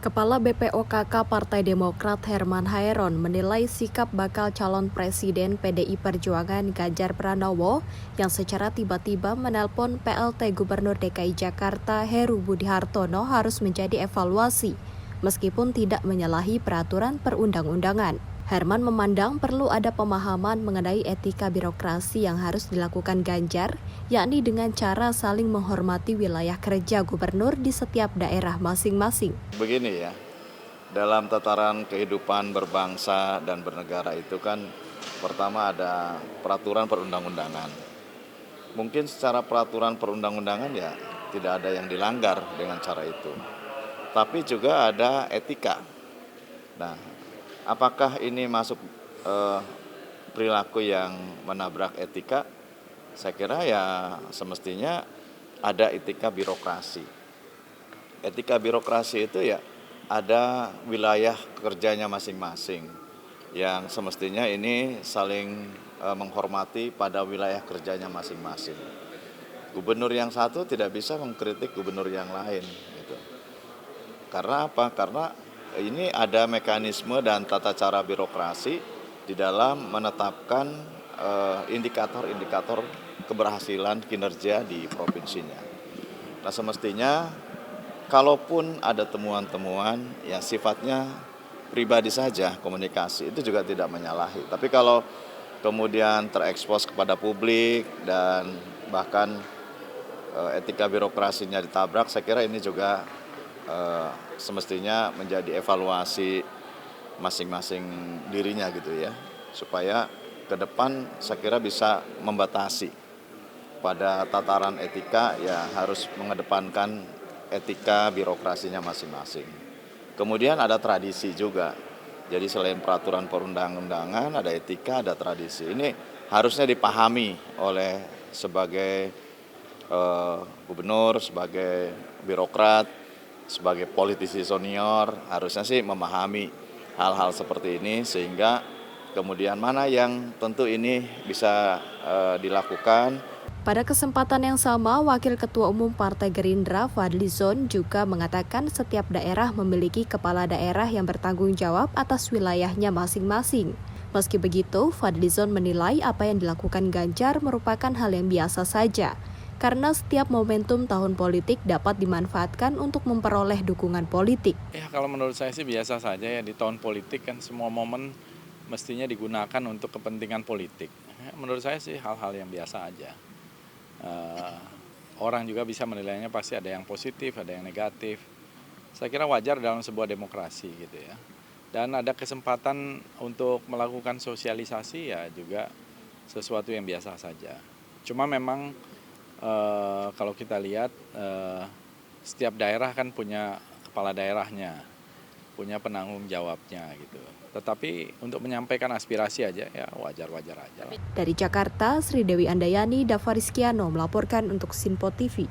Kepala BPOKK Partai Demokrat Herman Hairon menilai sikap bakal calon Presiden PDI Perjuangan Ganjar Pranowo yang secara tiba-tiba menelpon PLT Gubernur DKI Jakarta Heru Budi Hartono harus menjadi evaluasi, meskipun tidak menyalahi peraturan perundang-undangan. Herman memandang perlu ada pemahaman mengenai etika birokrasi yang harus dilakukan Ganjar, yakni dengan cara saling menghormati wilayah kerja gubernur di setiap daerah masing-masing. Begini ya, dalam tataran kehidupan berbangsa dan bernegara itu kan pertama ada peraturan perundang-undangan. Mungkin secara peraturan perundang-undangan ya tidak ada yang dilanggar dengan cara itu. Tapi juga ada etika. Nah, apakah ini masuk perilaku yang menabrak etika? Saya kira ya semestinya ada etika birokrasi. Etika birokrasi itu ya ada wilayah kerjanya masing-masing yang semestinya ini saling menghormati pada wilayah kerjanya masing-masing. Gubernur yang satu tidak bisa mengkritik gubernur yang lain gitu. Karena apa? Karena ini ada mekanisme dan tata cara birokrasi di dalam menetapkan indikator-indikator keberhasilan kinerja di provinsinya. Nah, semestinya kalaupun ada temuan-temuan yang sifatnya pribadi saja komunikasi, itu juga tidak menyalahi. Tapi kalau kemudian terekspos kepada publik dan bahkan etika birokrasinya ditabrak, saya kira ini juga semestinya menjadi evaluasi masing-masing dirinya gitu ya. Supaya ke depan saya kira bisa membatasi pada tataran etika ya harus mengedepankan etika birokrasinya masing-masing. Kemudian ada tradisi juga. Jadi selain peraturan perundang-undangan, ada etika, ada tradisi. Ini harusnya dipahami oleh sebagai gubernur, sebagai birokrat, sebagai politisi senior, harusnya sih memahami hal-hal seperti ini sehingga kemudian mana yang tentu ini bisa dilakukan. Pada kesempatan yang sama, Wakil Ketua Umum Partai Gerindra Fadlizon juga mengatakan setiap daerah memiliki kepala daerah yang bertanggung jawab atas wilayahnya masing-masing. Meski begitu, Fadlizon menilai apa yang dilakukan Ganjar merupakan hal yang biasa saja, karena setiap momentum tahun politik dapat dimanfaatkan untuk memperoleh dukungan politik. Ya, kalau menurut saya sih biasa saja ya, di tahun politik kan semua momen mestinya digunakan untuk kepentingan politik. Menurut saya sih hal-hal yang biasa aja. Orang juga bisa menilainya, pasti ada yang positif, ada yang negatif. Saya kira wajar dalam sebuah demokrasi gitu ya. Dan ada kesempatan untuk melakukan sosialisasi ya juga sesuatu yang biasa saja. Cuma memang kalau kita lihat setiap daerah kan punya kepala daerahnya, punya penanggung jawabnya gitu. Tetapi untuk menyampaikan aspirasi aja ya wajar-wajar aja lah. Dari Jakarta, Sri Dewi Andayani, Dava Rizkiano melaporkan untuk Sinpo TV.